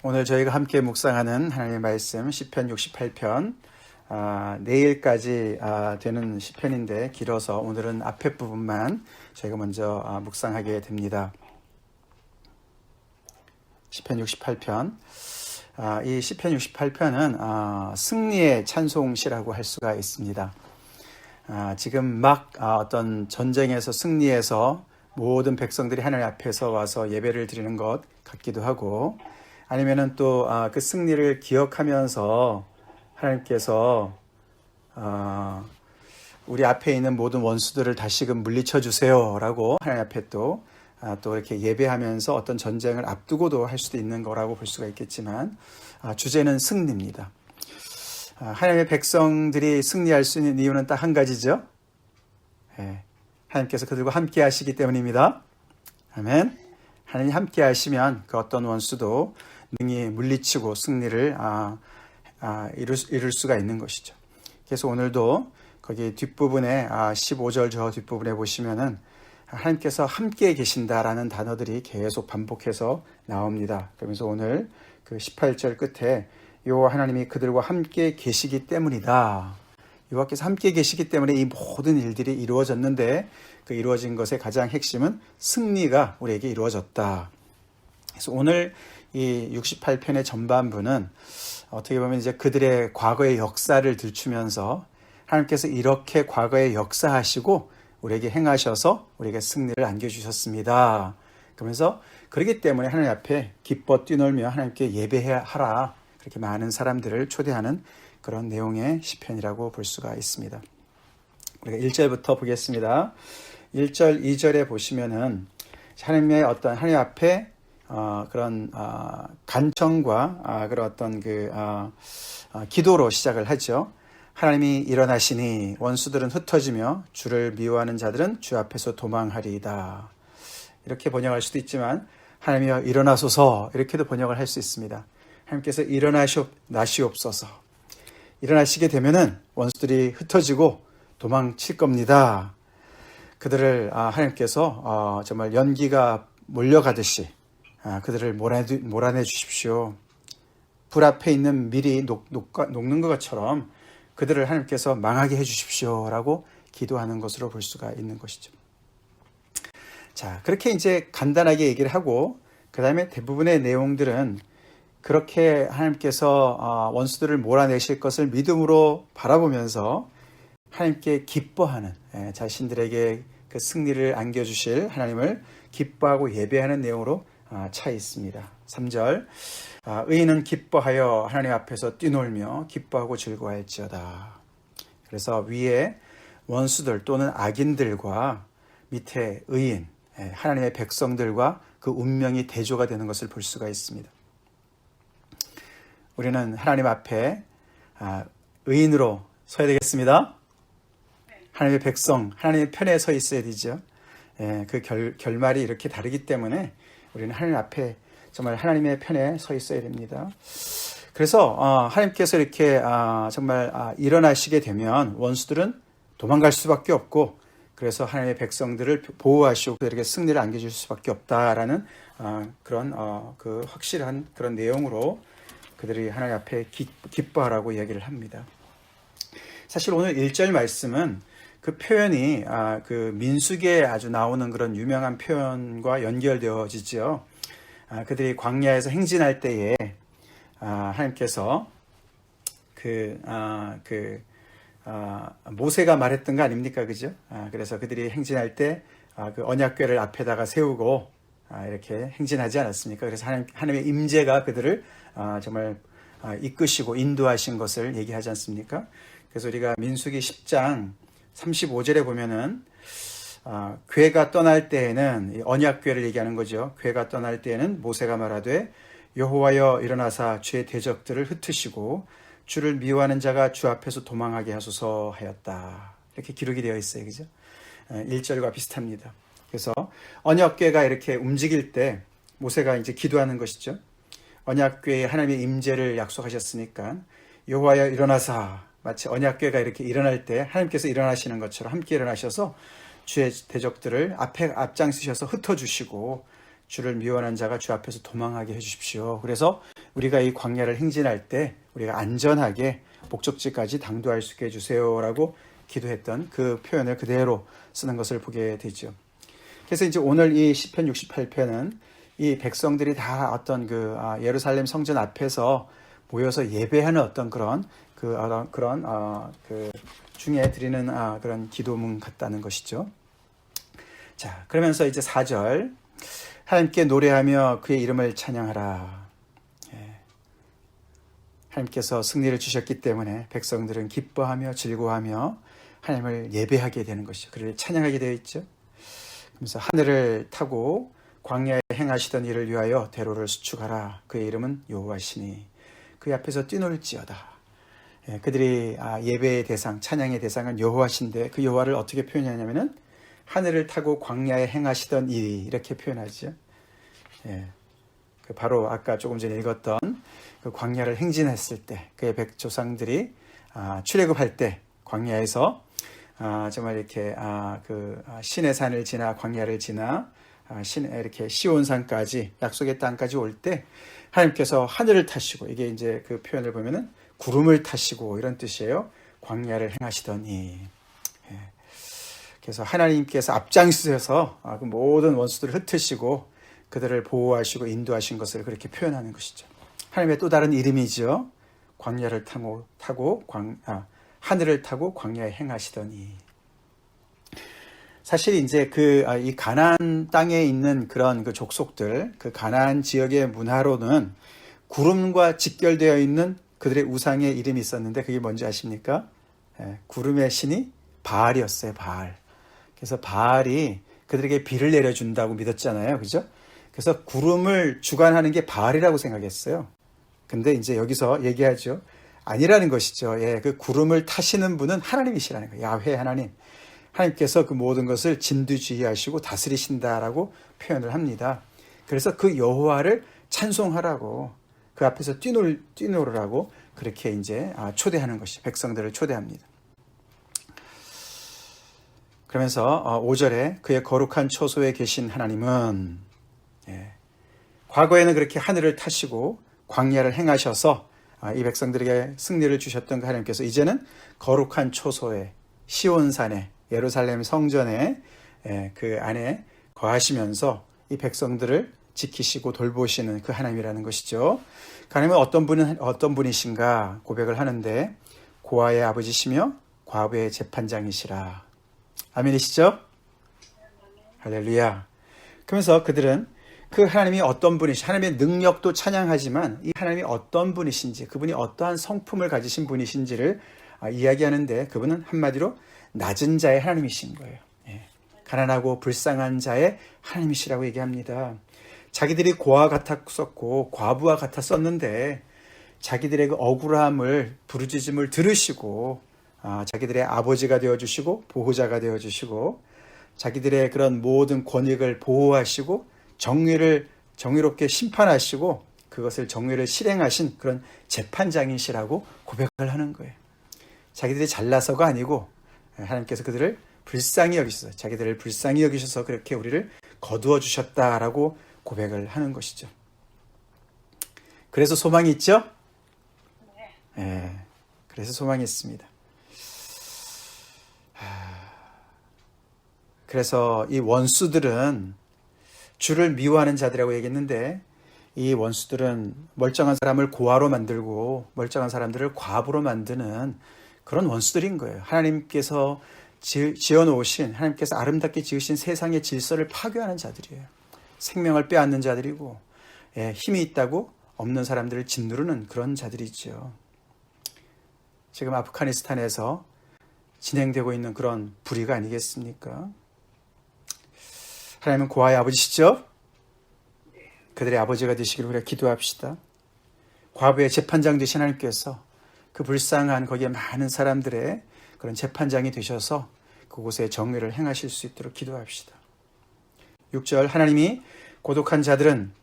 오늘 저희가 함께 묵상하는 하나님의 말씀 시편 68편 내일까지 되는 시편인데 길어서 오늘은 앞에 부분만 저희가 먼저 묵상하게 됩니다. 시편 68편 이 시편 68편은 승리의 찬송시라고 할 수가 있습니다. 지금 막 어떤 전쟁에서 승리해서 모든 백성들이 하나님 앞에서 와서 예배를 드리는 것 같기도 하고 아니면은 또 그 승리를 기억하면서 하나님께서 우리 앞에 있는 모든 원수들을 다시금 물리쳐 주세요라고 하나님 앞에 또 이렇게 예배하면서 어떤 전쟁을 앞두고도 할 수도 있는 거라고 볼 수가 있겠지만 주제는 승리입니다. 하나님의 백성들이 승리할 수 있는 이유는 딱 한 가지죠. 하나님께서 그들과 함께 하시기 때문입니다. 아멘. 하나님이 함께 하시면 그 어떤 원수도 능히 물리치고 승리를 이룰 수가 있는 것이죠. 그래서 오늘도 거기 뒷부분에 15절 저 뒷부분에 보시면은 하나님께서 함께 계신다라는 단어들이 계속 반복해서 나옵니다. 그러면서 오늘 그 18절 끝에 여호와 하나님이 그들과 함께 계시기 때문이다. 여호와께서 함께 계시기 때문에 이 모든 일들이 이루어졌는데 그 이루어진 것의 가장 핵심은 승리가 우리에게 이루어졌다. 그래서 오늘 이 68편의 전반부는 어떻게 보면 이제 그들의 과거의 역사를 들추면서 하나님께서 이렇게 과거에 역사하시고 우리에게 행하셔서 우리에게 승리를 안겨주셨습니다. 그러면서 그렇기 때문에 하나님 앞에 기뻐 뛰놀며 하나님께 예배하라 그렇게 많은 사람들을 초대하는 그런 내용의 시편이라고 볼 수가 있습니다. 우리가 1절부터 보겠습니다. 1절, 2절에 보시면은 하나님의 어떤 하나님 앞에 그런 간청과 그런 어떤 기도로 시작을 하죠. 하나님이 일어나시니 원수들은 흩어지며 주를 미워하는 자들은 주 앞에서 도망하리이다. 이렇게 번역할 수도 있지만 하나님이여 일어나소서 이렇게도 번역을 할 수 있습니다. 하나님께서 일어나시옵소서. 일어나시게 되면은 원수들이 흩어지고 도망칠 겁니다. 그들을 하나님께서 정말 연기가 몰려가듯이 그들을 몰아내 주십시오. 불 앞에 있는 밀이 녹는 것처럼 그들을 하나님께서 망하게 해 주십시오라고 기도하는 것으로 볼 수가 있는 것이죠. 자, 그렇게 이제 간단하게 얘기를 하고 그 다음에 대부분의 내용들은 그렇게 하나님께서 원수들을 몰아내실 것을 믿음으로 바라보면서 하나님께 기뻐하는 자신들에게 그 승리를 안겨주실 하나님을 기뻐하고 예배하는 내용으로 차 있습니다. 3절 의인은 기뻐하여 하나님 앞에서 뛰놀며 기뻐하고 즐거워할지어다. 그래서 위에 원수들 또는 악인들과 밑에 의인 하나님의 백성들과 그 운명이 대조가 되는 것을 볼 수가 있습니다. 우리는 하나님 앞에 의인으로 서야 되겠습니다. 하나님의 백성, 하나님의 편에 서 있어야 되죠. 그 결말이 이렇게 다르기 때문에 우리는 하나님 앞에 정말 하나님의 편에 서 있어야 됩니다. 그래서 하나님께서 이렇게 정말 일어나시게 되면 원수들은 도망갈 수밖에 없고 그래서 하나님의 백성들을 보호하시고 그들에게 승리를 안겨줄 수밖에 없다라는 그런 그 확실한 그런 내용으로 그들이 하나님 앞에 기뻐하라고 이야기를 합니다. 사실 오늘 1절 말씀은 그 표현이 그 민수기에 아주 나오는 그런 유명한 표현과 연결되어지죠. 그들이 광야에서 행진할 때에 하나님께서 모세가 말했던 거 아닙니까, 그죠? 그래서 그들이 행진할 때 그 언약궤를 앞에다가 세우고 이렇게 행진하지 않았습니까? 그래서 하나님의 임재가 그들을 정말 이끄시고 인도하신 것을 얘기하지 않습니까? 그래서 우리가 민수기 10장 35절에 보면은 궤가 떠날 때에는 언약궤를 얘기하는 거죠. 궤가 떠날 때에는 모세가 말하되 여호와여 일어나사 주의 대적들을 흩으시고 주를 미워하는 자가 주 앞에서 도망하게 하소서 하였다. 이렇게 기록이 되어 있어요. 그죠? 1절과 비슷합니다. 그래서 언약궤가 이렇게 움직일 때 모세가 이제 기도하는 것이죠. 언약궤에 하나님의 임재를 약속하셨으니까 여호와여 일어나사 마치 언약궤가 이렇게 일어날 때 하나님께서 일어나시는 것처럼 함께 일어나셔서 주의 대적들을 앞장서셔서 흩어주시고 주를 미워하는 자가 주 앞에서 도망하게 해주십시오. 그래서 우리가 이 광야를 행진할 때 우리가 안전하게 목적지까지 당도할 수 있게 해주세요라고 기도했던 그 표현을 그대로 쓰는 것을 보게 되죠. 그래서 이제 오늘 이 시편 68편은 이 백성들이 다 어떤 그 예루살렘 성전 앞에서 모여서 예배하는 어떤 그런 그 중에 드리는 그런 기도문 같다는 것이죠. 자, 그러면서 이제 4절 하나님께 노래하며 그의 이름을 찬양하라. 하나님께서 승리를 주셨기 때문에 백성들은 기뻐하며 즐거워하며 하나님을 예배하게 되는 것이죠. 그를 찬양하게 되어 있죠. 그래서 하늘을 타고 광야에 행하시던 일을 위하여 대로를 수축하라. 그의 이름은 여호와시니 그 앞에서 뛰놀지어다. 그들이 예배의 대상, 찬양의 대상은 여호와신데 그 여호와를 어떻게 표현하냐면은 하늘을 타고 광야에 행하시던 일 이렇게 표현하죠. 바로 아까 조금 전에 읽었던 그 광야를 행진했을 때 그의 백조상들이 출애굽할 때 광야에서 정말 이렇게 신의 산을 지나 광야를 지나 이렇게 시온산까지 약속의 땅까지 올 때 하나님께서 하늘을 타시고 이게 이제 그 표현을 보면은 구름을 타시고 이런 뜻이에요. 광야를 행하시더니 그래서 하나님께서 앞장서서 그 모든 원수들을 흩으시고 그들을 보호하시고 인도하신 것을 그렇게 표현하는 것이죠. 하나님의 또 다른 이름이죠. 광야를 타고 하늘을 타고 광야에 행하시더니 사실 이제 이 가나안 땅에 있는 그런 그 족속들, 그 가나안 지역의 문화로는 구름과 직결되어 있는 그들의 우상의 이름이 있었는데 그게 뭔지 아십니까? 구름의 신이 바알이었어요. 바알. 그래서 바알이 그들에게 비를 내려준다고 믿었잖아요. 그죠? 그래서 구름을 주관하는 게 바알이라고 생각했어요. 근데 이제 여기서 얘기하죠. 아니라는 것이죠. 그 구름을 타시는 분은 하나님이시라는 거예요. 야훼 하나님. 하나님께서 그 모든 것을 진두지휘하시고 다스리신다라고 표현을 합니다. 그래서 그 여호와를 찬송하라고 그 앞에서 뛰노르라고 그렇게 이제 초대하는 것이 백성들을 초대합니다. 그러면서 5절에 그의 거룩한 초소에 계신 하나님은 과거에는 그렇게 하늘을 타시고 광야를 행하셔서 이 백성들에게 승리를 주셨던 그 하나님께서 이제는 거룩한 초소에 시온산에 예루살렘 성전에 그 안에 거하시면서 이 백성들을 지키시고 돌보시는 그 하나님이라는 것이죠. 하나님은 어떤 분이신가 고백을 하는데 고아의 아버지시며 과부의 재판장이시라. 아멘이시죠? 할렐루야. 그러면서 그들은 그 하나님이 어떤 분이신지 하나님의 능력도 찬양하지만 이 하나님이 어떤 분이신지 그분이 어떠한 성품을 가지신 분이신지를 이야기하는데 그분은 한마디로 낮은 자의 하나님이신 거예요. 가난하고 불쌍한 자의 하나님이시라고 얘기합니다. 자기들이 고아 같았었고 과부와 같았었는데 자기들의 그 억울함을 부르짖음을 들으시고 자기들의 아버지가 되어주시고 보호자가 되어주시고 자기들의 그런 모든 권익을 보호하시고 정의롭게 심판하시고 그것을 정의를 실행하신 그런 재판장이시라고 고백을 하는 거예요. 자기들이 잘나서가 아니고 하나님께서 그들을 불쌍히 여기셔서 자기들을 불쌍히 여기셔서 그렇게 우리를 거두어 주셨다라고 고백을 하는 것이죠. 그래서 소망이 있죠? 네. 그래서 소망이 있습니다. 그래서 이 원수들은 주를 미워하는 자들이라고 얘기했는데 이 원수들은 멀쩡한 사람을 고아로 만들고 멀쩡한 사람들을 과부로 만드는 그런 원수들인 거예요. 하나님께서 지어놓으신 하나님께서 아름답게 지으신 세상의 질서를 파괴하는 자들이에요. 생명을 빼앗는 자들이고 힘이 있다고 없는 사람들을 짓누르는 그런 자들이죠. 지금 아프가니스탄에서 진행되고 있는 그런 불의가 아니겠습니까? 하나님은 고아의 아버지시죠? 그들의 아버지가 되시기를 우리가 기도합시다. 과부의 재판장 되신 하나님께서 그 불쌍한 거기에 많은 사람들의 그런 재판장이 되셔서 그곳에 정의를 행하실 수 있도록 기도합시다. 6절 하나님이 고독한 자들은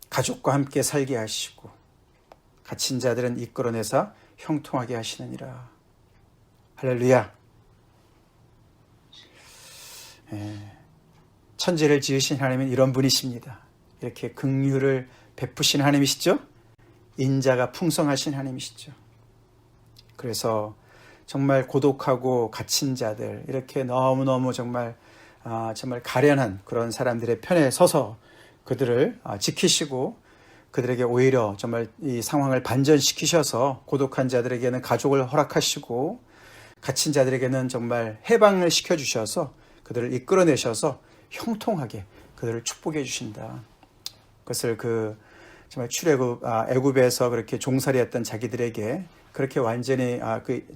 가족과 함께 살게 하시고 갇힌 자들은 이끌어내사 형통하게 하시느니라. 할렐루야. 천지를 지으신 하나님은 이런 분이십니다. 이렇게 긍휼을 베푸신 하나님이시죠? 인자가 풍성하신 하나님이시죠. 그래서 정말 고독하고 갇힌 자들, 이렇게 너무너무 정말 가련한 그런 사람들의 편에 서서 그들을 지키시고 그들에게 오히려 정말 이 상황을 반전시키셔서 고독한 자들에게는 가족을 허락하시고 갇힌 자들에게는 정말 해방을 시켜주셔서 그들을 이끌어내셔서 형통하게 그들을 축복해 주신다. 그것을 정말 애굽에서 그렇게 종살이했던 자기들에게 그렇게 완전히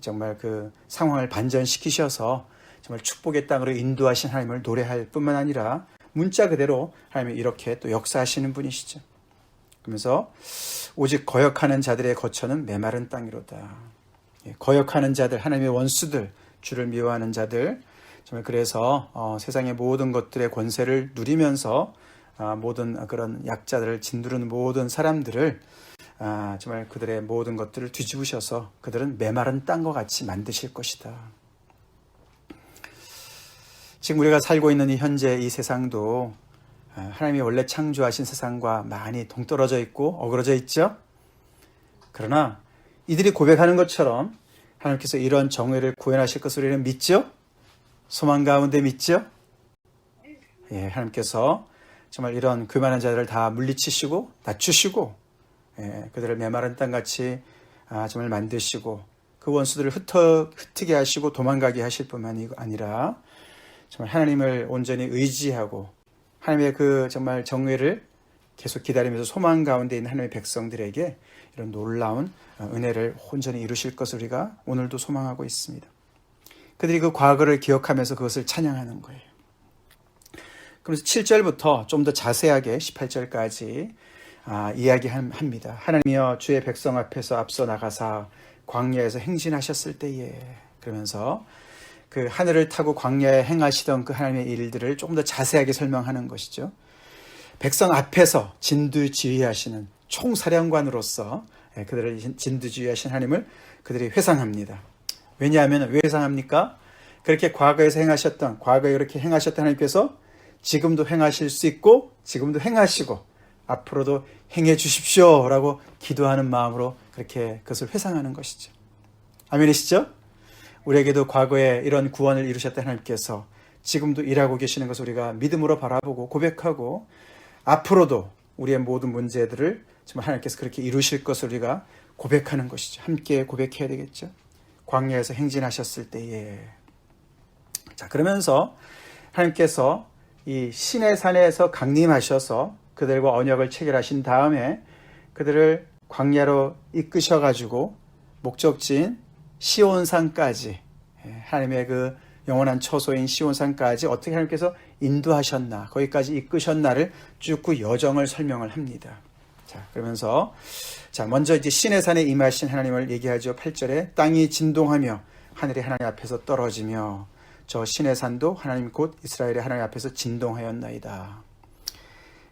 정말 그 상황을 반전시키셔서 정말 축복의 땅으로 인도하신 하나님을 노래할 뿐만 아니라 문자 그대로 하나님이 이렇게 또 역사하시는 분이시죠. 그러면서 오직 거역하는 자들의 거처는 메마른 땅이로다. 거역하는 자들, 하나님의 원수들, 주를 미워하는 자들, 정말 그래서 세상의 모든 것들의 권세를 누리면서 모든 그런 약자들을 짓누르는 모든 사람들을 정말 그들의 모든 것들을 뒤집으셔서 그들은 메마른 땅과 같이 만드실 것이다. 지금 우리가 살고 있는 이 현재 이 세상도 하나님이 원래 창조하신 세상과 많이 동떨어져 있고 어그러져 있죠. 그러나 이들이 고백하는 것처럼 하나님께서 이런 정의를 구현하실 것을 우리는 믿죠? 소망 가운데 믿죠? 예, 하나님께서 정말 이런 교만한 자들을 다 물리치시고 낮추시고 그들을 메마른 땅같이 정말 만드시고 그 원수들을 흩트게 하시고 도망가게 하실 뿐만 아니라 정말 하나님을 온전히 의지하고 하나님의 그 정말 정의를 계속 기다리면서 소망 가운데 있는 하나님의 백성들에게 이런 놀라운 은혜를 온전히 이루실 것을 우리가 오늘도 소망하고 있습니다. 그들이 그 과거를 기억하면서 그것을 찬양하는 거예요. 그래서 7절부터 좀 더 자세하게 18절까지 이야기합니다. 하나님이여 주의 백성 앞에서 앞서 나가사 광야에서 행진하셨을 때에, 그러면서 그 하늘을 타고 광야에 행하시던 그 하나님의 일들을 조금 더 자세하게 설명하는 것이죠. 백성 앞에서 진두지휘하시는 총사령관으로서 그들을 진두지휘하신 하나님을 그들이 회상합니다. 왜냐하면 왜 회상합니까? 그렇게 과거에 이렇게 행하셨던 하나님께서 지금도 행하실 수 있고 지금도 행하시고 앞으로도 행해 주십시오 라고 기도하는 마음으로 그렇게 그것을 회상하는 것이죠. 아멘이시죠? 우리에게도 과거에 이런 구원을 이루셨던 하나님께서 지금도 일하고 계시는 것을 우리가 믿음으로 바라보고 고백하고 앞으로도 우리의 모든 문제들을 정말 하나님께서 그렇게 이루실 것을 우리가 고백하는 것이죠. 함께 고백해야 되겠죠. 광야에서 행진하셨을 때에. 자, 그러면서 하나님께서 이 시내산에서 강림하셔서 그들과 언약을 체결하신 다음에 그들을 광야로 이끄셔가지고 목적지인 시온산까지, 하나님의 그 영원한 처소인 시온산까지 어떻게 하나님께서 인도하셨나, 거기까지 이끄셨나를 쭉 그 여정을 설명을 합니다. 자, 그러면서 먼저 이제 시내산에 임하신 하나님을 얘기하죠. 8절에 땅이 진동하며 하늘이 하나님 앞에서 떨어지며 저 시내산도 하나님 곧 이스라엘의 하나님 앞에서 진동하였나이다.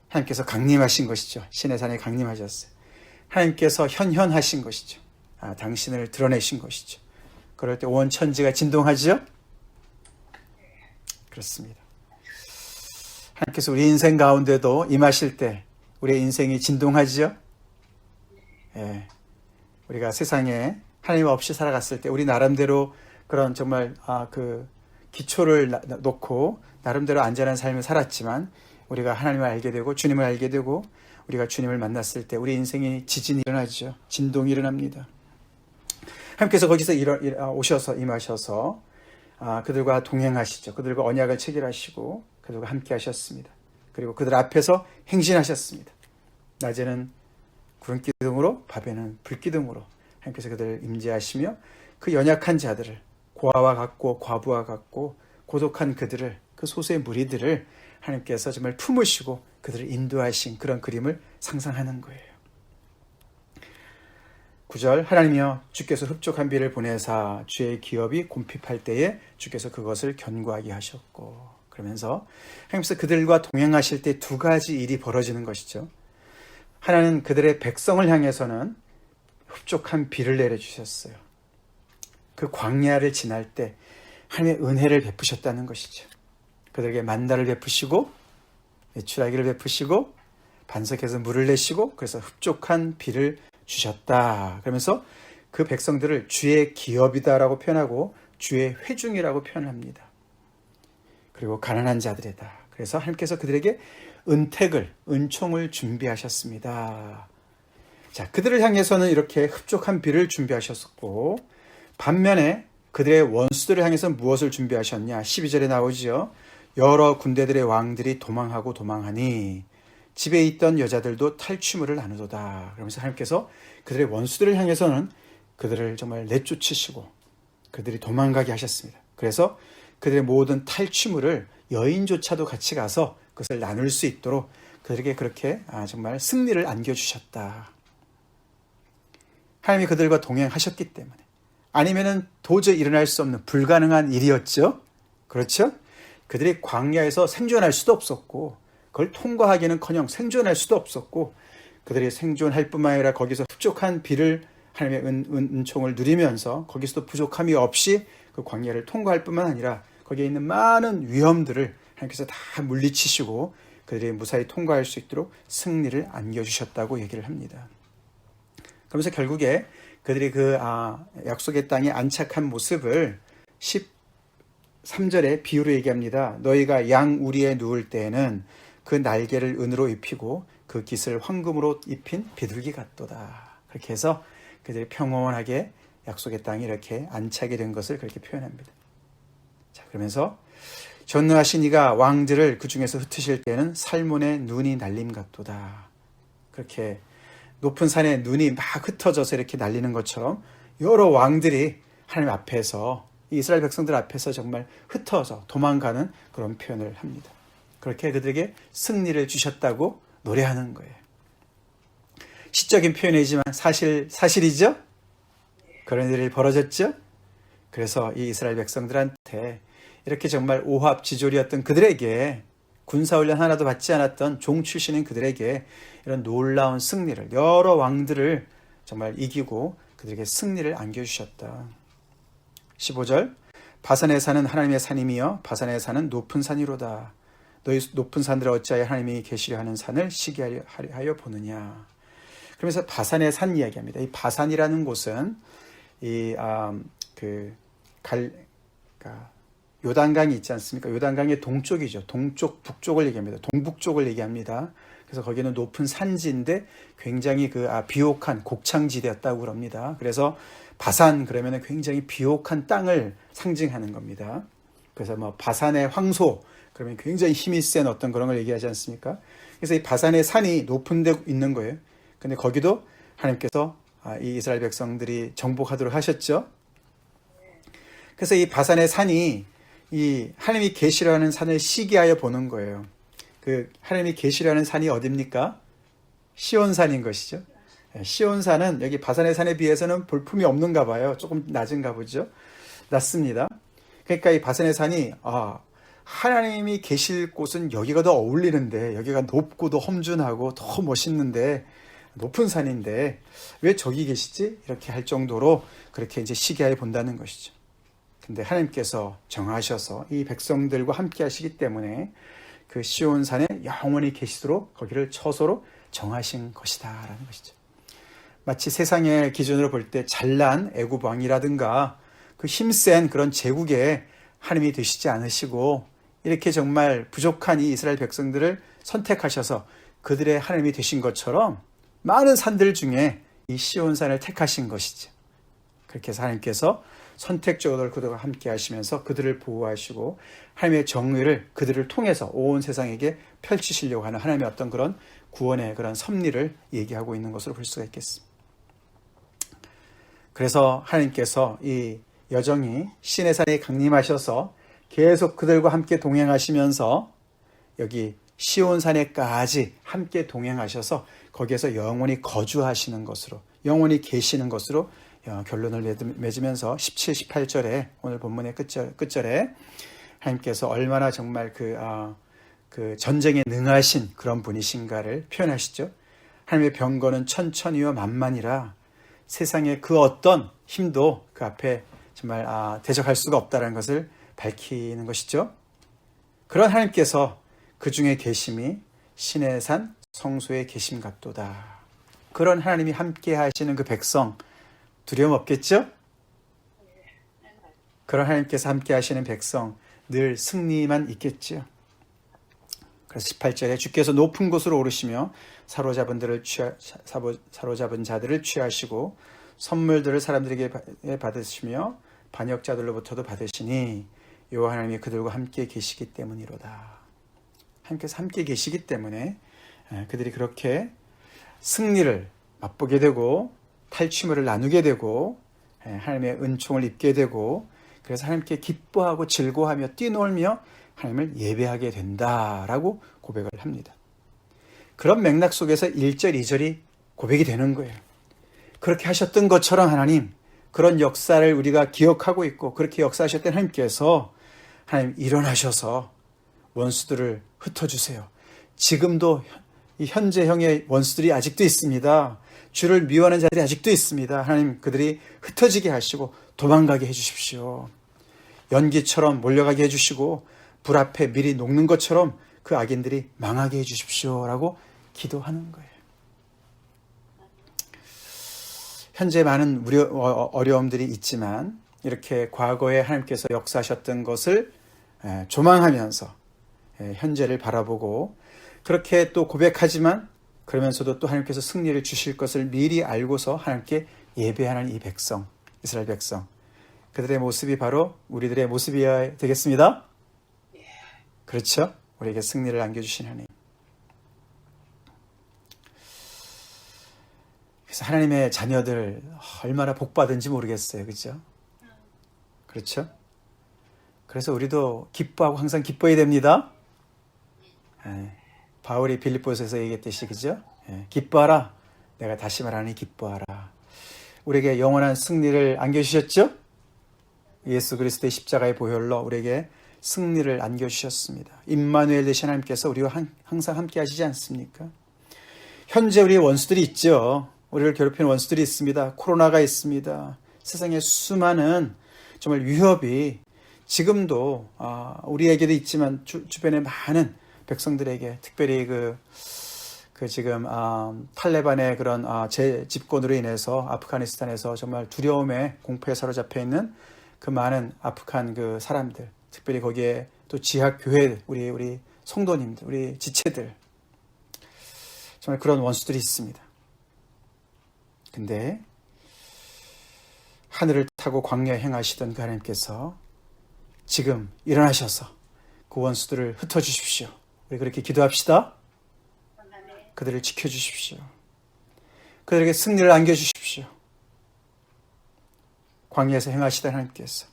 하나님께서 강림하신 것이죠. 시내산에 강림하셨어요. 하나님께서 현현하신 것이죠. 당신을 드러내신 것이죠. 그럴 때 온 천지가 진동하죠? 그렇습니다. 하나님께서 우리 인생 가운데도 임하실 때 우리의 인생이 진동하죠? 예. 우리가 세상에 하나님 없이 살아갔을 때 우리 나름대로 그런 정말 그 기초를 놓고 나름대로 안전한 삶을 살았지만 우리가 하나님을 알게 되고 주님을 알게 되고 우리가 주님을 만났을 때 우리 인생이 지진이 일어나죠. 진동이 일어납니다. 하나님께서 거기서 오셔서 임하셔서 그들과 동행하시죠. 그들과 언약을 체결하시고 그들과 함께 하셨습니다. 그리고 그들 앞에서 행진하셨습니다. 낮에는 구름기둥으로 밤에는 불기둥으로 하나님께서 그들을 임재하시며 그 연약한 자들을 고아와 같고 과부와 같고 고독한 그들을 그 소수의 무리들을 하나님께서 정말 품으시고 그들을 인도하신 그런 그림을 상상하는 거예요. 9절 하나님이여 주께서 흡족한 비를 보내사 주의 기업이 곰핍할 때에 주께서 그것을 견고하게 하셨고, 그러면서 하나님께서 그들과 동행하실 때 두 가지 일이 벌어지는 것이죠. 하나는 그들의 백성을 향해서는 흡족한 비를 내려주셨어요. 그 광야를 지날 때 하나님의 은혜를 베푸셨다는 것이죠. 그들에게 만나를 베푸시고 메추라기를 베푸시고 반석에서 물을 내시고 그래서 흡족한 비를 주셨다. 그러면서 그 백성들을 주의 기업이다라고 표현하고 주의 회중이라고 표현합니다. 그리고 가난한 자들이다. 그래서 하나님께서 그들에게 은총을 준비하셨습니다. 자, 그들을 향해서는 이렇게 흡족한 비를 준비하셨었고, 반면에 그들의 원수들을 향해서 무엇을 준비하셨냐? 12절에 나오지요. 여러 군대들의 왕들이 도망하니 집에 있던 여자들도 탈취물을 나누도다. 그러면서 하나님께서 그들의 원수들을 향해서는 그들을 정말 내쫓으시고 그들이 도망가게 하셨습니다. 그래서 그들의 모든 탈취물을 여인조차도 같이 가서 그것을 나눌 수 있도록 그들에게 그렇게 정말 승리를 안겨주셨다. 하나님이 그들과 동행하셨기 때문에, 아니면은 도저히 일어날 수 없는 불가능한 일이었죠. 그렇죠? 그들이 광야에서 생존할 수도 없었고, 그걸 통과하기는커녕 생존할 수도 없었고, 그들이 생존할 뿐만 아니라 거기서 흡족한 비를, 하나님의 은총을 누리면서 거기서도 부족함이 없이 그 광야를 통과할 뿐만 아니라 거기에 있는 많은 위험들을 하나님께서 다 물리치시고 그들이 무사히 통과할 수 있도록 승리를 안겨주셨다고 얘기를 합니다. 그러면서 결국에 그들이 그 약속의 땅에 안착한 모습을 13절에 비유로 얘기합니다. 너희가 양 우리에 누울 때에는 그 날개를 은으로 입히고 그 깃을 황금으로 입힌 비둘기 같도다. 그렇게 해서 그들이 평온하게 약속의 땅에 이렇게 안착이 된 것을 그렇게 표현합니다. 자, 그러면서 전능하신 이가 왕들을 그 중에서 흩으실 때는 살몬의 눈이 날림 같도다. 그렇게 높은 산에 눈이 막 흩어져서 이렇게 날리는 것처럼 여러 왕들이 하나님 앞에서, 이스라엘 백성들 앞에서 정말 흩어져 도망가는 그런 표현을 합니다. 그렇게 그들에게 승리를 주셨다고 노래하는 거예요. 시적인 표현이지만 사실이죠? 그런 일이 벌어졌죠? 그래서 이 이스라엘 백성들한테 이렇게 정말 오합지졸이었던 그들에게, 군사훈련 하나도 받지 않았던 종 출신인 그들에게 이런 놀라운 승리를, 여러 왕들을 정말 이기고 그들에게 승리를 안겨주셨다. 15절, 바산의 산은 하나님의 산임이여 바산의 산은 높은 산이로다. 너희 높은 산들을 어찌하여 하나님이 계시려 하는 산을 시기하여 보느냐. 그러면서 바산의 산 이야기합니다. 이 바산이라는 곳은 요단강이 있지 않습니까? 요단강의 동쪽이죠. 동쪽, 북쪽을 얘기합니다. 동북쪽을 얘기합니다. 그래서 거기는 높은 산지인데 굉장히 비옥한 곡창지대였다고 그럽니다. 그래서 바산 그러면 굉장히 비옥한 땅을 상징하는 겁니다. 그래서 바산의 황소 그러면 굉장히 힘이 센 어떤 그런 걸 얘기하지 않습니까? 그래서 이 바산의 산이 높은 데 있는 거예요. 근데 거기도 하나님께서 이 이스라엘 백성들이 정복하도록 하셨죠. 그래서 이 바산의 산이 이 하나님이 계시려 하는 산을 시기하여 보는 거예요. 그 하나님이 계시려 하는 산이 어디입니까? 시온산인 것이죠. 시온산은 여기 바산의 산에 비해서는 볼품이 없는가 봐요. 조금 낮은가 보죠. 낮습니다. 그러니까 이 바산의 산이 하나님이 계실 곳은 여기가 더 어울리는데, 여기가 높고 더 험준하고 더 멋있는데, 높은 산인데 왜 저기 계시지? 이렇게 할 정도로 그렇게 이제 시기하여 본다는 것이죠. 근데 하나님께서 정하셔서 이 백성들과 함께 하시기 때문에 그 시온산에 영원히 계시도록 거기를 처소로 정하신 것이다 라는 것이죠. 마치 세상의 기준으로 볼 때 잘난 애굽 왕이라든가 그 힘센 그런 제국에 하나님이 되시지 않으시고 이렇게 정말 부족한 이 이스라엘 백성들을 선택하셔서 그들의 하나님이 되신 것처럼 많은 산들 중에 이 시온산을 택하신 것이죠. 그렇게 해서 하나님께서 선택적으로 그들과 함께 하시면서 그들을 보호하시고 하나님의 정의를 그들을 통해서 온 세상에게 펼치시려고 하는 하나님의 어떤 그런 구원의 그런 섭리를 얘기하고 있는 것으로 볼 수가 있겠습니다. 그래서 하나님께서 이 여정이 시내산에 강림하셔서 계속 그들과 함께 동행하시면서 여기 시온산에까지 함께 동행하셔서 거기에서 영원히 거주하시는 것으로, 영원히 계시는 것으로 결론을 맺으면서 17, 18절에 오늘 본문의 끝절에 하나님께서 얼마나 정말 그 전쟁에 능하신 그런 분이신가를 표현하시죠. 하나님의 병거는 천천히와 만만이라 세상의 그 어떤 힘도 그 앞에 정말 대적할 수가 없다는 것을 밝히는 것이죠. 그런 하나님께서 그 중에 계심이 시내산 성소에 계심 같도다. 그런 하나님이 함께 하시는 그 백성 두려움 없겠죠? 그런 하나님께서 함께 하시는 백성 늘 승리만 있겠죠. 그래서 18절에 주께서 높은 곳으로 오르시며 사로잡은 자들을 취하시고 선물들을 사람들에게 받으시며 반역자들로부터도 받으시니 여호와 하나님이 그들과 함께 계시기 때문이로다. 하나님께서 함께 계시기 때문에 그들이 그렇게 승리를 맛보게 되고 탈취물을 나누게 되고 하나님의 은총을 입게 되고 그래서 하나님께 기뻐하고 즐거워하며 뛰놀며 하나님을 예배하게 된다라고 고백을 합니다. 그런 맥락 속에서 1절, 2절이 고백이 되는 거예요. 그렇게 하셨던 것처럼 하나님, 그런 역사를 우리가 기억하고 있고 그렇게 역사하셨던 하나님께서 하나님 일어나셔서 원수들을 흩어주세요. 지금도 이 현재형의 원수들이 아직도 있습니다. 주를 미워하는 자들이 아직도 있습니다. 하나님 그들이 흩어지게 하시고 도망가게 해주십시오. 연기처럼 몰려가게 해주시고 불 앞에 미리 녹는 것처럼 그 악인들이 망하게 해주십시오 라고 기도하는 거예요. 현재 많은 어려움들이 있지만 이렇게 과거에 하나님께서 역사하셨던 것을 조망하면서 현재를 바라보고 그렇게 또 고백하지만 그러면서도 또 하나님께서 승리를 주실 것을 미리 알고서 하나님께 예배하는 이 백성, 이스라엘 백성, 그들의 모습이 바로 우리들의 모습이어야 되겠습니다. 그렇죠? 우리에게 승리를 안겨주신 하나님. 그래서 하나님의 자녀들 얼마나 복받은지 모르겠어요. 그렇죠? 그렇죠? 그래서 우리도 기뻐하고 항상 기뻐해야 됩니다. 바울이 빌립보서에서 얘기했듯이 그죠? 기뻐하라. 내가 다시 말하니 기뻐하라. 우리에게 영원한 승리를 안겨주셨죠? 예수 그리스도의 십자가의 보혈로 우리에게 승리를 안겨주셨습니다. 임마누엘 되신 하나님께서 우리와 항상 함께 하시지 않습니까? 현재 우리의 원수들이 있죠. 우리를 괴롭히는 원수들이 있습니다. 코로나가 있습니다. 세상에 수많은 정말 위협이 지금도 우리에게도 있지만 주변에 많은 백성들에게 특별히 지금 탈레반의 그런 재집권으로 인해서 아프가니스탄에서 정말 두려움에 공포에 사로잡혀 있는 그 많은 아프간 그 사람들, 특별히 거기에 또 지학 교회 우리 성도님들, 우리 지체들 정말 그런 원수들이 있습니다. 근데 하늘을 타고 광야에 행하시던 그 하나님께서 지금 일어나셔서 그 원수들을 흩어주십시오. 우리 그렇게 기도합시다. 그들을 지켜주십시오. 그들에게 승리를 안겨주십시오. 광야에서 행하시던 하나님께서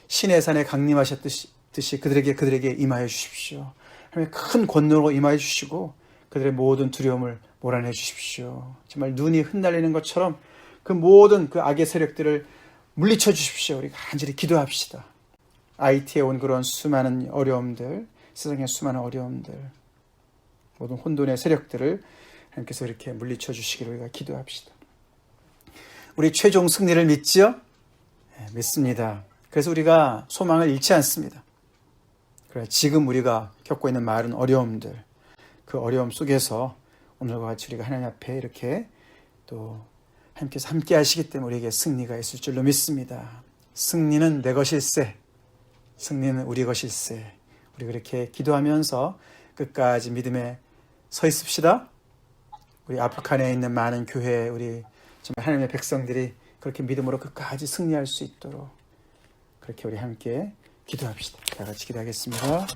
신의 산에 강림하셨듯이 그들에게 임하여 주십시오. 하나님의 큰 권능으로 임하여 주시고 그들의 모든 두려움을 몰아내 주십시오. 정말 눈이 흩날리는 것처럼 그 모든 그 악의 세력들을 물리쳐 주십시오. 우리가 간절히 기도합시다. IT에 온 그런 수많은 어려움들, 세상의 수많은 어려움들, 모든 혼돈의 세력들을 하나님께서 이렇게 물리쳐 주시기를 우리가 기도합시다. 우리 최종 승리를 믿지요? 네, 믿습니다. 그래서 우리가 소망을 잃지 않습니다. 그래, 지금 우리가 겪고 있는 많은 어려움들, 그 어려움 속에서 오늘과 같이 우리가 하나님 앞에 이렇게 또 하나님께서 함께 하시기 때문에 우리에게 승리가 있을 줄로 믿습니다. 승리는 내 것일세. 승리는 우리 것일세. 우리 그렇게 기도하면서 끝까지 믿음에 서 있읍시다. 우리 아프간에 있는 많은 교회, 우리 정말 하나님의 백성들이 그렇게 믿음으로 끝까지 승리할 수 있도록 그렇게 우리 함께 기도합시다. 다 같이 기도하겠습니다.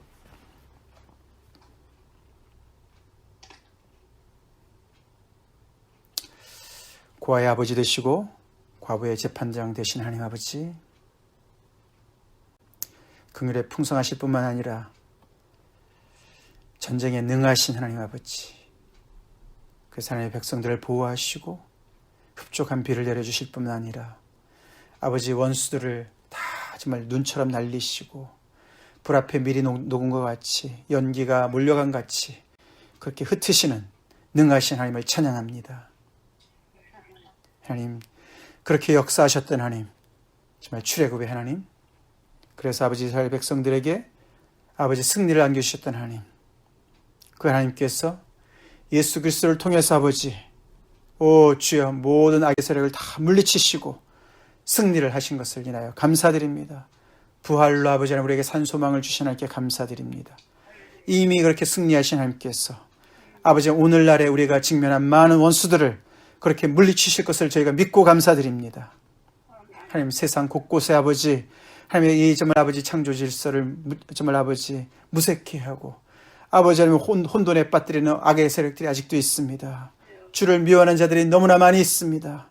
고아의 아버지 되시고 과부의 재판장 되신 하나님 아버지, 긍휼에 풍성하실 뿐만 아니라 전쟁에 능하신 하나님 아버지, 그 하나님의 백성들을 보호하시고 흡족한 비를 내려주실 뿐만 아니라 아버지 원수들을 다 정말 눈처럼 날리시고 불 앞에 미리 녹은 것 같이 연기가 몰려간 같이 그렇게 흩으시는 능하신 하나님을 찬양합니다. 하나님, 그렇게 역사하셨던 하나님, 정말 출애굽의 하나님, 그래서 아버지 이스라엘 백성들에게 아버지 승리를 안겨주셨던 하나님, 그 하나님께서 예수 그리스도를 통해서 아버지 오 주여 모든 악의 세력을 다 물리치시고 승리를 하신 것을 인하여 감사드립니다. 부활로 아버지 하나님 우리에게 산소망을 주신 하나님께 감사드립니다. 이미 그렇게 승리하신 하나님께서 아버지 오늘날에 우리가 직면한 많은 원수들을 그렇게 물리치실 것을 저희가 믿고 감사드립니다. 하나님 세상 곳곳에 아버지 하나님의 이 정말 아버지 창조 질서를 정말 아버지 무색해 하고 아버지 하나님 혼돈에 빠뜨리는 악의 세력들이 아직도 있습니다. 주를 미워하는 자들이 너무나 많이 있습니다.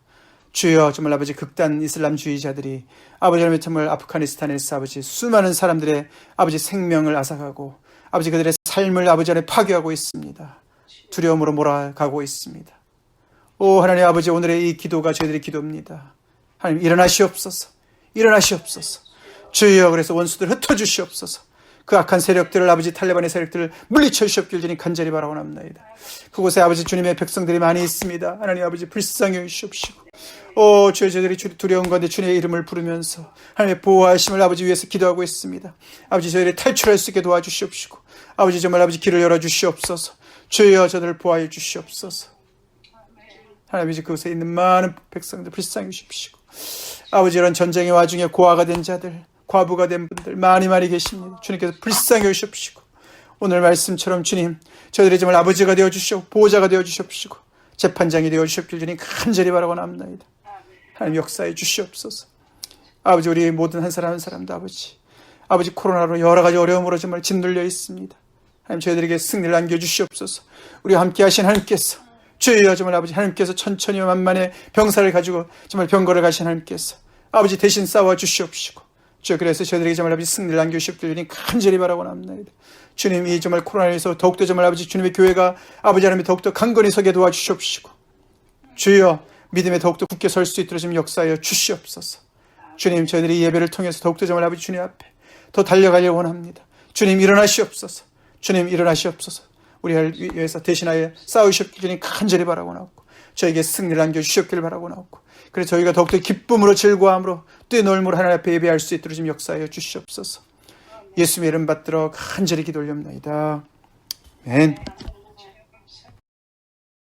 주여 정말 아버지 극단 이슬람주의자들이 아버지 하나님 정말 아프가니스탄에서 아버지 수많은 사람들의 아버지 생명을 앗아가고 아버지 그들의 삶을 아버지 안에 파괴하고 있습니다. 두려움으로 몰아가고 있습니다. 오 하나님 아버지 오늘의 이 기도가 저희들의 기도입니다. 하나님 일어나시옵소서. 일어나시옵소서. 주여 그래서 원수들 흩어주시옵소서. 그 악한 세력들을 아버지 탈레반의 세력들을 물리쳐 주시옵길 주님 간절히 바라옵나이다. 그곳에 아버지 주님의 백성들이 많이 있습니다. 하나님 아버지 불쌍히 여주시옵시고 오 주여 저희들이 두려운 가운데 주님의 이름을 부르면서 하나님의 보호하심을 아버지 위해서 기도하고 있습니다. 아버지 저희들이 탈출할 수 있게 도와주시옵시고 아버지 정말 아버지 길을 열어주시옵소서. 주여 저들을 보호해 주시옵소서. 하나님 아버지 그곳에 있는 많은 백성들 불쌍히 여주십시고 아버지 이런 전쟁의 와중에 고아가 된 자들 과부가 된 분들 많이 계십니다. 주님께서 불쌍히 여주십시고 오늘 말씀처럼 주님 저희들이 정말 아버지가 되어주시고 보호자가 되어주십시고 재판장이 되어주셨길 주님 간절히 바라고나옵나이다. 하나님 역사해 주시옵소서. 아버지 우리 모든 한 사람 한 사람도 아버지 코로나로 여러 가지 어려움으로 정말 짓눌려 있습니다. 하나님 저희들에게 승리를 안겨주시옵소서. 우리와 함께 하신 하나님께서 주여 정말 아버지 하나님께서 천천히 만만의 병사를 가지고 정말 병거를 가신 하나님께서 아버지 대신 싸워 주시옵시고 주여 그래서 저희들에게 정말 아버지 승리를 안겨주시옵길 주님 간절히 바라고나옵나이다. 주님 이 정말 코로나에서 더욱더 정말 아버지 주님의 교회가 아버지 하나님이 더욱더 강건히 서게 도와주시옵시고 주여 믿음에 더욱더 굳게 설 수 있도록 지금 역사하여 주시옵소서. 주님 저희들이 이 예배를 통해서 더욱더 정말 아버지 주님 앞에 더 달려가려고 원합니다. 주님 일어나시옵소서. 주님 일어나시옵소서. 우리를 위해서 대신하여 싸우시옵길 주님 간절히 바라고 나옵고 저에게 승리를 안겨주시옵길 바라고 나옵고 그래서 저희가 더욱더 기쁨으로 즐거움으로 뛰놀므로 하나님 앞에 예배할 수 있도록 지금 역사하여 주시옵소서. 예수님의 이름 받들어 간절히 기도 올렵나이다. 아멘.